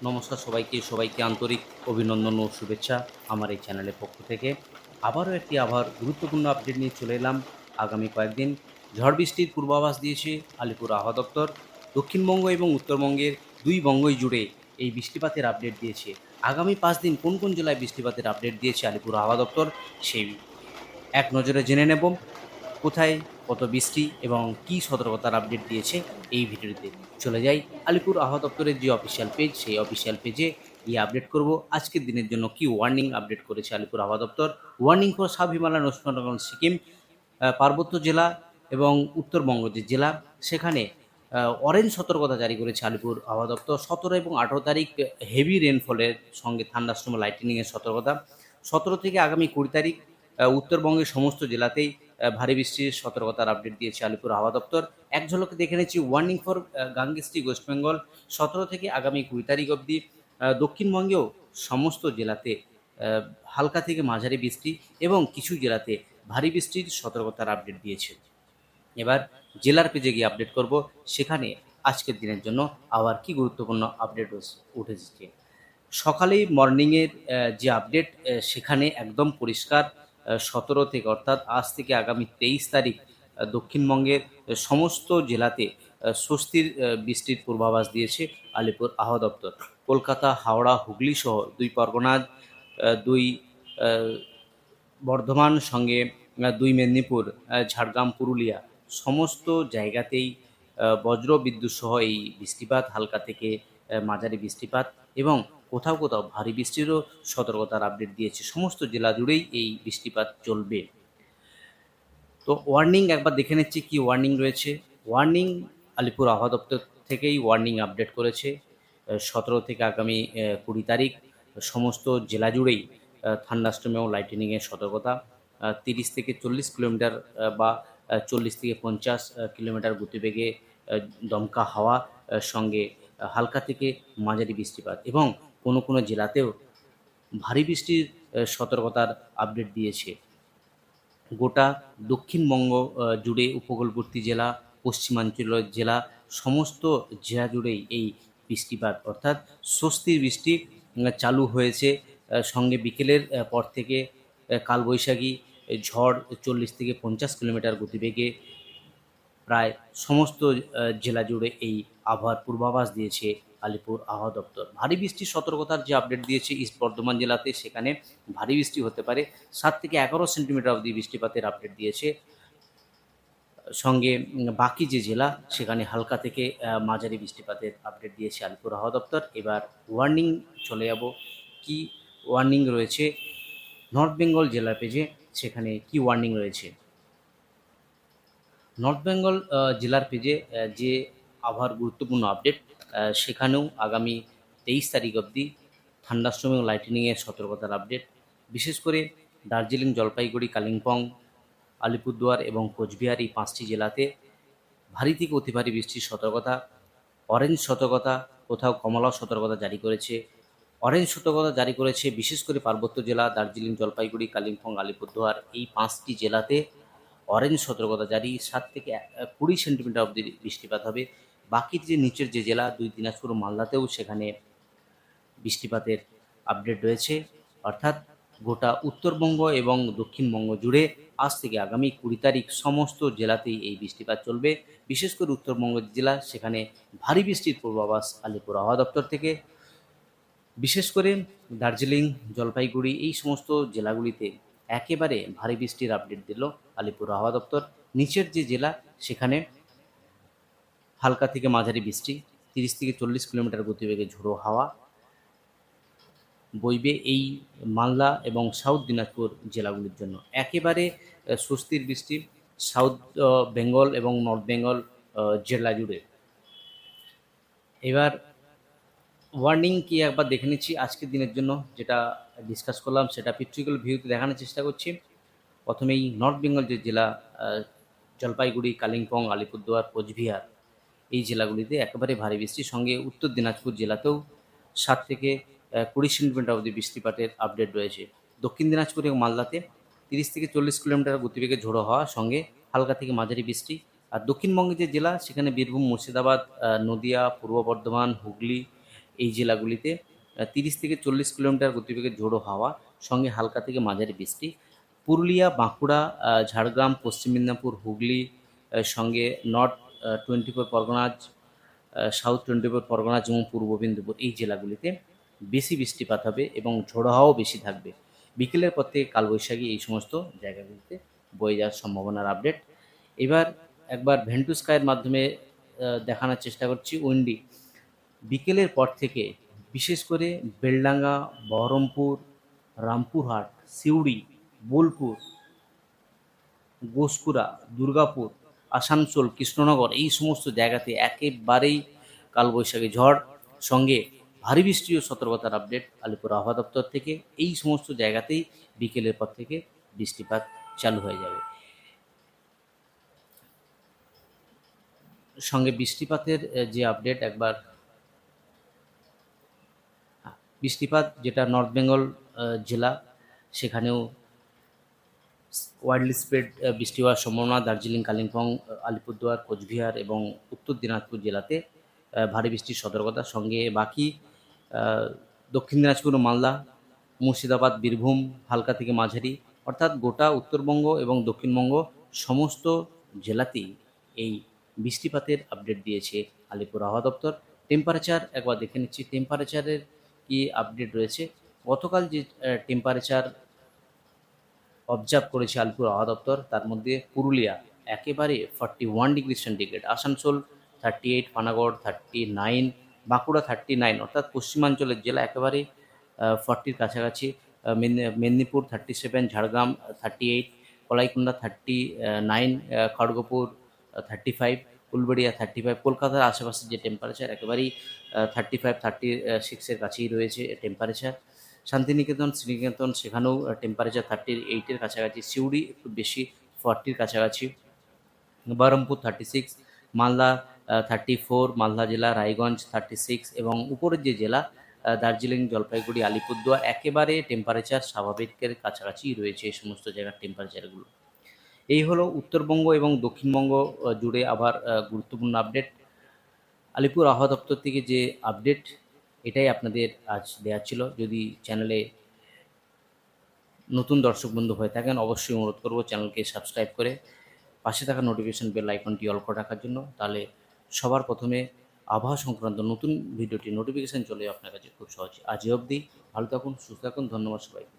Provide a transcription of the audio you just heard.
নমস্কার সবাইকে আন্তরিক অভিনন্দন ও শুভেচ্ছা আমার এই চ্যানেলের পক্ষ থেকে। আবারও একটি গুরুত্বপূর্ণ আপডেট নিয়ে চলে এলাম। আগামী কয়েকদিন ঝড় বৃষ্টির পূর্বাভাস দিয়েছে আলিপুর আবহাওয়া দপ্তর। দক্ষিণবঙ্গ এবং উত্তরবঙ্গের ২ বঙ্গই জুড়ে এই বৃষ্টিপাতের আপডেট দিয়েছে। আগামী ৫ দিন কোন জেলায় বৃষ্টিপাতের আপডেট দিয়েছে আলিপুর আবহাওয়া দপ্তর, সেই এক নজরে জেনে নেব। কোথায় কত বৃষ্টি এবং কী সতর্কতার আপডেট দিয়েছে এই ভিডিওতে। চলে যাই আলিপুর আবহাওয়া দপ্তরের যে অফিসিয়াল পেজ, সেই অফিসিয়াল পেজে গিয়ে আপডেট করব আজকের দিনের জন্য কি ওয়ার্নিং আপডেট করেছে আলিপুর আবহাওয়া দপ্তর। Warning for sub Himalayan West Bengal Sikkim, পার্বত্য জেলা এবং উত্তরবঙ্গ যে জেলা, সেখানে অরেঞ্জ সতর্কতা জারি করেছে আলিপুর আবহাওয়া দপ্তর। ১৭ এবং ১৮ তারিখ হেভি রেনফলের সঙ্গে থান্ডারস্টর্ম লাইটেনিংয়ের সতর্কতা। ১৭ থেকে আগামী ২০ তারিখ উত্তরবঙ্গের সমস্ত জেলাতেই ভারী বৃষ্টির সতর্কতার আপডেট দিয়েছে আলিপুর আবহাওয়া দপ্তর। এক ঝলকে দেখে নিচ্ছি ওয়ার্নিং ফর গাঙ্গেস্টিক ওয়েস্ট বেঙ্গল। ১৭ থেকে আগামী ২০ তারিখ অবধি দক্ষিণবঙ্গেও সমস্ত জেলাতে হালকা থেকে মাঝারি বৃষ্টি এবং কিছু জেলাতে ভারী বৃষ্টির সতর্কতার আপডেট দিয়েছে। এবার জেলার পেজে গিয়ে আপডেট করব, সেখানে আজকের দিনের জন্য আবার কি গুরুত্বপূর্ণ আপডেট উঠেছে। সকালেই মর্নিংয়ের যে আপডেট, সেখানে একদম পরিষ্কার। ১৭ থেকে অর্থাৎ আজ থেকে আগামী ২৩ তারিখ দক্ষিণবঙ্গের সমস্ত জেলাতে স্বস্তির বৃষ্টির পূর্বাভাস দিয়েছে আলিপুর আবহাওয়া দপ্তর। কলকাতা, হাওড়া, হুগলি সহ ২ পরগনা, ২ বর্ধমান, সঙ্গে ২ মেদিনীপুর, ঝাড়গ্রাম, পুরুলিয়া সমস্ত জায়গাতেই বজ্র বিদ্যুৎ সহ এই বৃষ্টিপাত, হালকা থেকে মাঝারি বৃষ্টিপাত এবং কোথাও কোথাও ভারী বৃষ্টিরও সতর্কতার আপডেট দিয়েছে। সমস্ত জেলা জুড়েই এই বৃষ্টিপাত চলবে। তো ওয়ার্নিং একবার দেখে নিচ্ছি কী ওয়ার্নিং রয়েছে। ওয়ার্নিং আলিপুর আবহাওয়া দপ্তর থেকেই ওয়ার্নিং আপডেট করেছে। ১৭ থেকে আগামী ২০ তারিখ সমস্ত জেলা জুড়েই থান্ডারস্টর্ম এবং লাইটেনিংয়ের সতর্কতা। ৩০ থেকে ৪০ কিলোমিটার বা ৪০ থেকে ৫০ কিলোমিটার গতিবেগে দমকা হাওয়া, সঙ্গে হালকা থেকে মাঝারি বৃষ্টিপাত এবং কোনো জেলাতেও ভারী বৃষ্টির সতর্কতার আপডেট দিয়েছে। গোটা দক্ষিণবঙ্গ জুড়ে উপকূলবর্তী জেলা, পশ্চিমাঞ্চলের জেলা, সমস্ত জেলা জুড়েই এই বৃষ্টিপাত অর্থাৎ স্বস্তির বৃষ্টি চালু হয়েছে। সঙ্গে বিকেলের পর থেকে কালবৈশাখী ঝড় ৪০ থেকে ৫০ কিলোমিটার গতিবেগে প্রায় সমস্ত জেলা জুড়ে এই আবহাওয়ার পূর্বাভাস দিয়েছে আলিপুর আবহাওয়া দপ্তর। ভারী বৃষ্টির সতর্কতার যে আপডেট দিয়েছে ইস্ট বর্ধমান জেলাতে, সেখানে ভারী বৃষ্টি হতে পারে। ৭ থেকে ১১ সেন্টিমিটার অবধি বৃষ্টিপাতের আপডেট দিয়েছে। সঙ্গে বাকি যে জেলা, সেখানে হালকা থেকে মাঝারি বৃষ্টিপাতের আপডেট দিয়েছে আলিপুর আবহাওয়া দপ্তর। এবার ওয়ার্নিং চলে যাব, কি ওয়ার্নিং রয়েছে নর্থ বেঙ্গল জেলার পেজে, সেখানে কি ওয়ার্নিং রয়েছে। নর্থ বেঙ্গল জেলার পেজে যে আবহাওয়ার গুরুত্বপূর্ণ আপডেট, সেখানেও আগামী ২৩ তারিখ অবধি থান্ডারস্টর্ম এবং লাইটেনিংয়ের সতর্কতার আপডেট। বিশেষ করে দার্জিলিং, জলপাইগুড়ি, কালিম্পং, আলিপুরদুয়ার এবং কোচবিহার এই ৫টি জেলাতে ভারী থেকে অতি ভারী বৃষ্টির সতর্কতা। অরেঞ্জ সতর্কতা, কোথাও কমলা সতর্কতা জারি করেছে। অরেঞ্জ সতর্কতা জারি করেছে বিশেষ করে পার্বত্য জেলা দার্জিলিং, জলপাইগুড়ি, কালিম্পং, আলিপুরদুয়ার এই ৫টি জেলাতে অরেঞ্জ সতর্কতা জারি। ৭ থেকে ২০ সেন্টিমিটার অবধি বৃষ্টিপাত হবে। বাকি যে নিচের যে জেলা, ২ দিনাজপুর, মালদাতেও সেখানে বৃষ্টিপাতের আপডেট রয়েছে। অর্থাৎ গোটা উত্তরবঙ্গ এবং দক্ষিণবঙ্গ জুড়ে আজ থেকে আগামী ২০ তারিখ সমস্ত জেলাতেই এই বৃষ্টিপাত চলবে। বিশেষ করে উত্তরবঙ্গের জেলা, সেখানে ভারী বৃষ্টির পূর্বাভাস আলিপুর আবহাওয়া দপ্তর থেকে। বিশেষ করে দার্জিলিং, জলপাইগুড়ি এই সমস্ত জেলাগুলিতে একেবারে ভারী বৃষ্টির আপডেট দিল আলিপুর আবহাওয়া দপ্তর। নিচের যে জেলা, সেখানে হালকা থেকে মাঝারি বৃষ্টি, ৩০ থেকে ৪০ কিলোমিটার গতিবেগে ঝোড়ো হাওয়া বইবে এই মালদা এবং সাউথ দিনাজপুর জেলাগুলির জন্য। একেবারে স্বস্তির বৃষ্টি সাউথ বেঙ্গল এবং নর্থ বেঙ্গল জেলা জুড়ে। এবার ওয়ার্নিং কি একবার দেখে নিচ্ছি আজকের দিনের জন্য। যেটা ডিসকাস করলাম সেটা পিকচারাল ভিউতে দেখানোর চেষ্টা করছি। প্রথমেই নর্থ বেঙ্গল যে জেলা, জলপাইগুড়ি, কালিম্পং, আলিপুরদুয়ার, কোচবিহার এই জেলাগুলিতে একেবারে ভারী বৃষ্টির সঙ্গে উত্তর দিনাজপুর জেলাতেও ৭ থেকে ২০ সেন্টিমিটার অবধি বৃষ্টিপাতের আপডেট রয়েছে। দক্ষিণ দিনাজপুর এবং মালদাতে ৩০ থেকে ৪০ কিলোমিটার গতিবেগে ঝোড়ো হওয়া, সঙ্গে হালকা থেকে মাঝারি বৃষ্টি। আর দক্ষিণবঙ্গের যে জেলা, সেখানে বীরভূম, মুর্শিদাবাদ, নদিয়া, পূর্ব বর্ধমান, হুগলি, এই জেলাগুলিতে 30 থেকে 40 কিলোমিটার গতিবেগে ঝোড়ো হাওয়া, সঙ্গে হালকা থেকে মাঝারি বৃষ্টি। পুরুলিয়া, বাঁকুড়া, ঝাড়গ্রাম, পশ্চিম মেদিনীপুর, হুগলি, সঙ্গে নর্থ 24 পরগনাজ, সাউথ 24 পরগনাজ এবং পূর্ব মেদিনীপুর এই জেলাগুলিতে বেশি বৃষ্টিপাত হবে এবং ঝোড়ো হাওয়াও বেশি থাকবে। বিকেলের পর থেকে কালবৈশাখী এই সমস্ত জায়গাগুলিতে বয়ে যাওয়ার সম্ভাবনার আপডেট। এবার একবার ভেন্টু স্কাইয়ের মাধ্যমে দেখানোর চেষ্টা করছি উইন্ডি। বিকেলের পর থেকে বিশেষ করে বেলডাঙ্গা, বহরমপুর, রামপুরহাট, সিউড়ি, বোলপুর, ঘোষপুরা, দুর্গাপুর, আসানসোল, কৃষ্ণনগর এই সমস্ত জায়গাতে একেবারেই কালবৈশাখী ঝড়, সঙ্গে ভারী বৃষ্টি ও সতর্কতার আপডেট আলিপুর আবহাওয়া দপ্তর থেকে। এই সমস্ত জায়গাতেই বিকেলের পর থেকে বৃষ্টিপাত চালু হয়ে যাবে। সঙ্গে বৃষ্টিপাতের যে আপডেট একবার, বৃষ্টিপাত যেটা নর্থ বেঙ্গল জেলা, সেখানেও ওয়াইডলি স্প্রেড বৃষ্টি হওয়ার সম্ভাবনা। দার্জিলিং, কালিম্পং, আলিপুরদুয়ার, কোচবিহার এবং উত্তর দিনাজপুর জেলাতে ভারী বৃষ্টির সতর্কতা। সঙ্গে বাকি দক্ষিণ দিনাজপুর ও মালদা, মুর্শিদাবাদ, বীরভূম হালকা থেকে মাঝারি, অর্থাৎ গোটা উত্তরবঙ্গ এবং দক্ষিণবঙ্গ সমস্ত জেলাতেই এই বৃষ্টিপাতের আপডেট দিয়েছে আলিপুর আবহাওয়া দপ্তর। টেম্পারেচার একবার দেখে নিচ্ছি, টেম্পারেচারের কি আপডেট রয়েছে। গতকাল যে টেম্পারেচার অবজার্ভ করেছে আলিপুর আবহাওয়া দপ্তর, তার মধ্যে পুরুলিয়া একেবারে 41°C, আসানসোল 38, পানাগড় 39, বাঁকুড়া 39, অর্থাৎ পশ্চিমাঞ্চলের জেলা একেবারে 40-র কাছাকাছি। মেদিনীপুর 37, ঝাড়গ্রাম 38, কলাইকুণ্ডা 39, খড়গপুর 35, উলবেড়িয়া 35। কলকাতার আশেপাশে যে টেম্পারেচার একেবারেই 35, 36-এর কাছেই রয়েছে টেম্পারেচার। শান্তিনিকেতন, শ্রীনিকেতন সেখানেও টেম্পারেচার 38-এর কাছাকাছি। সিউড়ি একটু বেশি 40-র কাছাকাছি। বহরমপুর 36, মালদা 34, মালদা জেলা, রায়গঞ্জ 36 এবং উপরের যে জেলা দার্জিলিং, জলপাইগুড়ি, আলিপুরদুয়ার একেবারে টেম্পারেচার স্বাভাবিকের কাছাকাছি রয়েছে এই সমস্ত জায়গার টেম্পারেচারগুলো। এই হলো উত্তরবঙ্গ এবং দক্ষিণবঙ্গ জুড়ে আবার গুরুত্বপূর্ণ আপডেট। আলিপুর আবহাওয়া দপ্তর থেকে যে আপডেট এটাই আপনাদের আজ দেওয়ার ছিল। যদি চ্যানেলে নতুন দর্শক বন্ধু হয়ে থাকেন অবশ্যই অনুরোধ করব চ্যানেলকে সাবস্ক্রাইব করে পাশে থাকা নোটিফিকেশন বেল আইকনটি অল করে রাখার জন্য। তাহলে সবার প্রথমে আবহাওয়া সংক্রান্ত নতুন ভিডিওটি নোটিফিকেশান চলে আপনার কাছে খুব সহজে। আজ অবধি ভালো থাকুন, সুস্থ থাকুন, ধন্যবাদ সবাইকে।